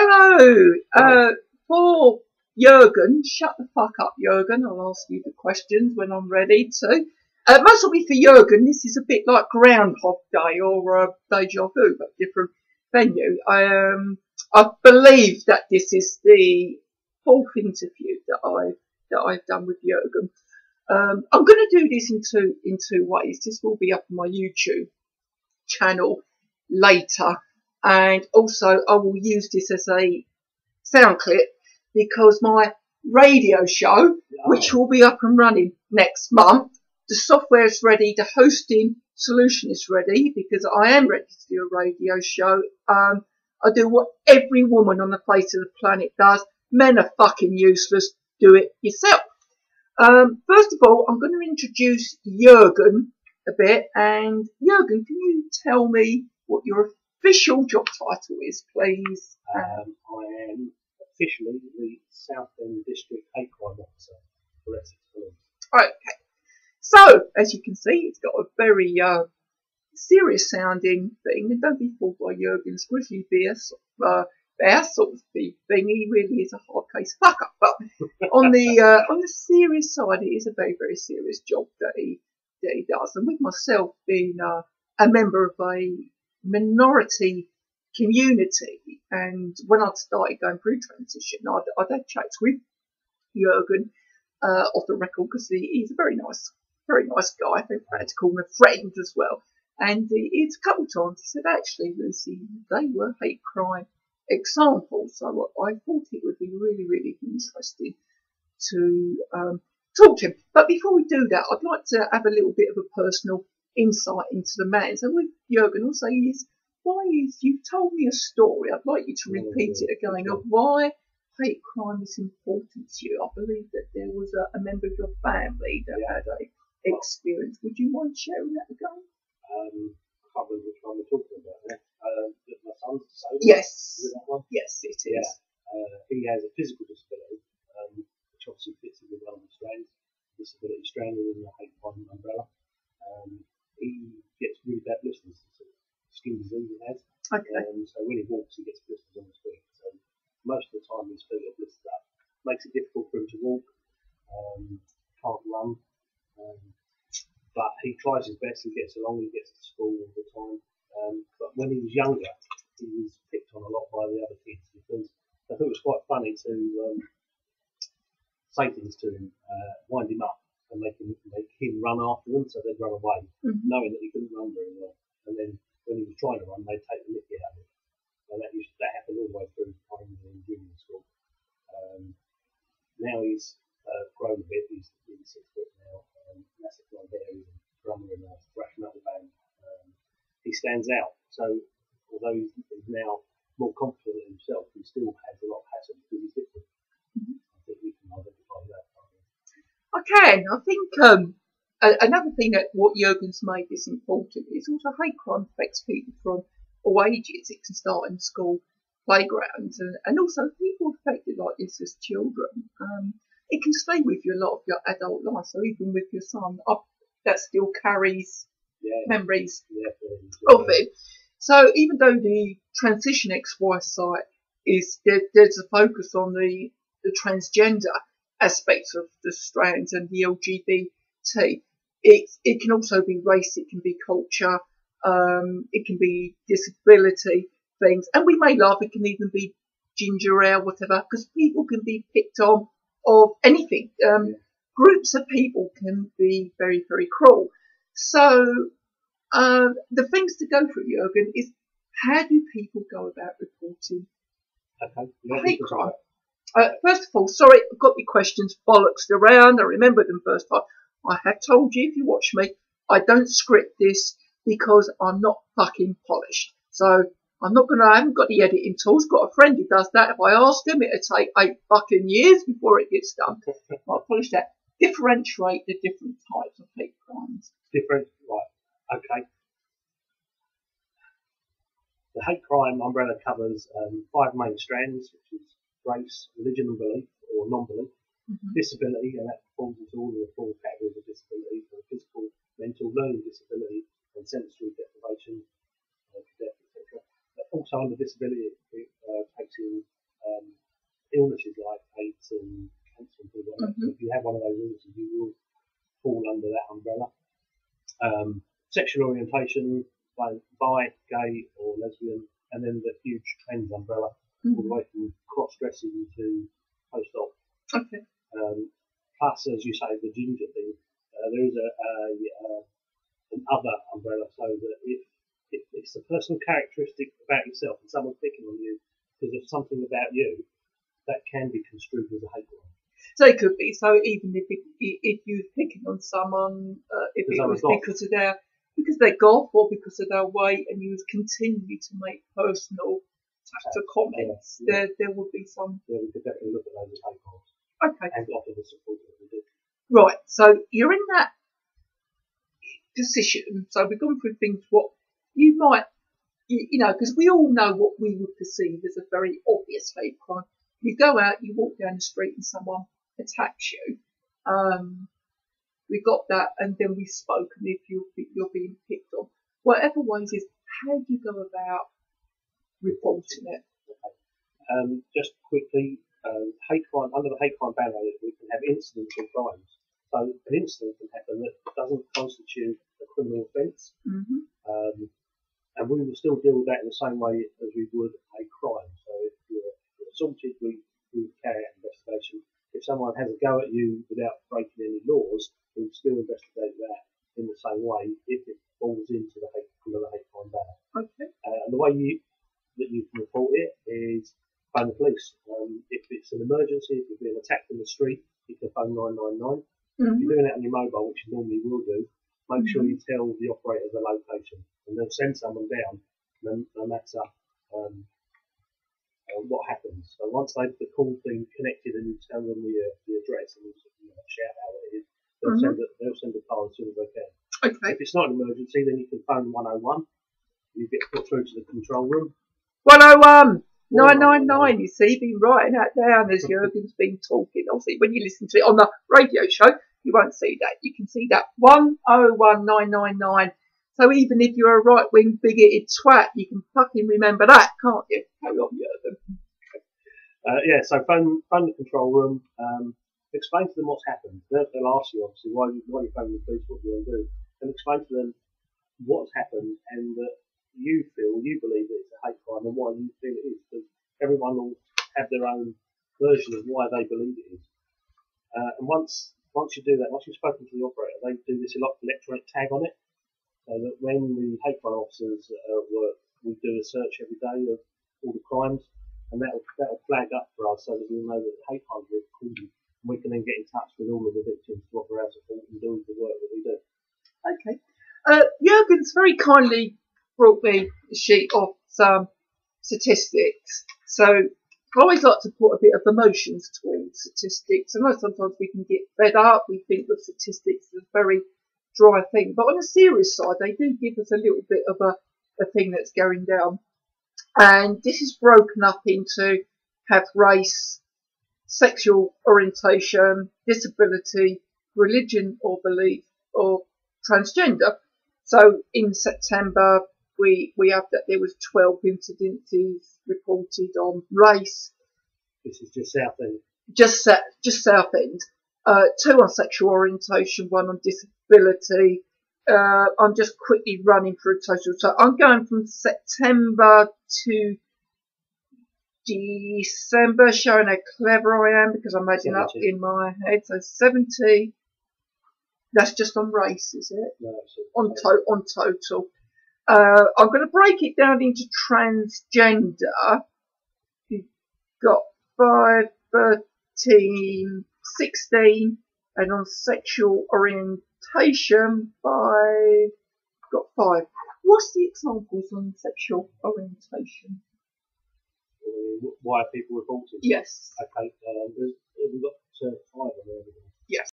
Hello. For Jurgen, shut the fuck up, Jurgen. I'll ask you the questions when I'm ready to. Most will be for Jurgen. This is a bit like Groundhog Day or Deja Vu, but different venue. I believe that this is the fourth interview that I've done with Jurgen. I'm going to do this in two ways. This will be up on my YouTube channel later, and also I will use this as a sound clip because my radio show, which will be up and running next month, the software is ready, the hosting solution is ready, because I am ready to do a radio show. I do what every woman on the face of the planet does. Men are fucking useless. Do it yourself. First of all, I'm going to introduce Jurgen a bit. And Jurgen, can you tell me what your official job title is, please? I am officially the Southend District Hate Crime Officer for Essex Police. Okay. So, as you can see, it's got a very serious sounding thing. And don't be fooled by Jurgen's grizzly bear sort of thing. He really is a hard case fuck up. But on the serious side, it is a very, very serious job that he does. And with myself being a member of a minority community, and when I started going through transition, I'd had chats with Jurgen off the record, because he's a very nice guy. I think I had to call him a friend as well. And it's a couple of times he said, actually, Lucy, they were hate crime examples. So I thought it would be really, really interesting to talk to him. But before we do that, I'd like to have a little bit of a personal insight into the man. So with Jurgen, I'll say you've told me a story. I'd like you to repeat it again of why hate crime is important to you. I believe that there was a member of your family that had a experience. Would you mind sharing that again? I can't remember which one we're talking about now. My son's disabled. Yes. Is it that one? Yes, it is. Yeah. He has a physical disability, which obviously fits in with one of the strands. Disability strand within the hate crime umbrella. He gets really bad blisters. It's a skin disease he has. Okay. So when he walks, he gets blisters on his feet. So most of the time his feet are blistered up. Makes it difficult for him to walk. Can't run. But he tries his best. He gets along. He gets to school all the time. But when he was younger, he was picked on a lot by the other kids, because I thought it was quite funny to say things to him, wind him up, and make him run after them, so they'd run away, knowing that he couldn't run very well. And then when he was trying to run, they'd take the mickey out of him. And that happened all the way through primary and junior school. Now he's grown a bit. He's 6 foot now. Massive blonde hair. He's a drummer in a thrash metal band. He stands out. So although he's now more confident in himself, he still has a lot of hassle because he's different. I think we can identify that. I can. I think another thing that what Jurgen's made this important is also hate crime affects people from all ages. It can start in school playgrounds, and also people affected like this as children. It can stay with you a lot of your adult life. So even with your son, that still carries memories of it. So even though the Transition XY site is there's a focus on the transgender aspects of the strands and the LGBT, it can also be race, it can be culture, it can be disability things, and we may laugh, it can even be ginger ale, whatever, because people can be picked on of anything. Groups of people can be very, very cruel. So the things to go through, Jurgen, is how do people go about reporting hate crime? First of all, sorry, I've got your questions bollocksed around. I remembered them first time. I have told you, if you watch me, I don't script this because I'm not fucking polished. So I haven't got the editing tools. Got a friend who does that. If I ask him, it'll take 8 fucking years before it gets done. I'll polish that. Differentiate the different types of hate crimes. Right. Okay. The hate crime umbrella covers 5 main strands, which is race, religion and belief, or non-belief, disability, and that falls into all of the 4 categories of disability: physical, mental, learning disability, and sensory deprivation, death, etc. Also under disability, it takes in have one of those illnesses, you will fall under that umbrella. Sexual orientation, like bi, gay or lesbian, and then the huge trans umbrella, all the way from cross-dressing to post-op. Okay. Plus, as you say, the ginger thing, there is an other umbrella, so that if it's a personal characteristic about yourself and someone's picking on you because of something about you, that can be construed as a hate crime. So it could be. So even if you were picking on someone, if it was because they're goth or because of their weight, and you was continue to make personal comments, there would be some. Yeah, we could definitely look at those as hate crimes. Okay. And offer the support that we do. Right. So you're in that position. So we've gone through things what you might, because we all know what we would perceive as a very obvious hate crime. You go out, you walk down the street, and someone attacks you. We got that, and then we spoke, and if you're being picked on, whatever ways is, how do you go about reporting it? Okay. Just quickly, hate crime, under the hate crime banner, we can have incidents and crimes. So an incident can happen that doesn't constitute a criminal offence, and we will still deal with that in the same way as we would a crime. So if you're assaulted, we carry out an investigation. If someone has a go at you without breaking any laws, we will still investigate that in the same way if it falls into the hate crime banner. Okay. And the way that you can report it is phone the police. If it's an emergency, if you're being attacked in the street, you can phone 999. If you're doing it on your mobile, which you normally will do, make sure you tell the operator the location, and they'll send someone down, no matter what happens. So once they've the call been connected and you tell them the address and you shout out what it is, they'll send a car as soon as they can. Okay. If it's not an emergency, then you can phone 101. You get put through to the control room. 101 999. You see, been writing that down as Jurgen's been talking. Obviously, when you listen to it on the radio show, you won't see that. You can see that 101 999. So even if you're a right-wing bigoted twat, you can fucking remember that, can't you? Carry on, Jurgen. So phone the control room. Explain to them what's happened. They'll ask you, obviously, why you phone the police, what you want to do. And explain to them what's happened and that you believe that it's a hate crime and why you feel it is. Because everyone will have their own version of why they believe it is. And once you do that, once you've spoken to the operator, they do this electronic tag on it. So that when the hate crime officers work, we do a search every day of all the crimes, and that'll flag up for us so that we'll know that the hate crimes are recorded, and we can then get in touch with all of the victims to offer our support and do the work that we do. Okay. Jurgen's very kindly brought me a sheet of some statistics. So I always like to put a bit of emotions towards statistics. I know sometimes we can get fed up. We think of statistics as a very dry thing, but on a serious side, they do give us a little bit of a thing that's going down. And this is broken up into have race, sexual orientation, disability, religion or belief, or transgender. So in September, we have that there was 12 incidences reported on race. This is just Southend. Just Southend. 2 on sexual orientation, 1 on disability. I'm just quickly running through a total. So I'm going from September to December, showing how clever I am because I'm adding up in my head. So 70. That's just on race, is it? No, on total. I'm going to break it down into transgender. You've got 5, 13, 16, and on sexual orientation, got 5. What's the examples on sexual orientation? Why are people reporting? Yes. Okay, we've got 5 on there.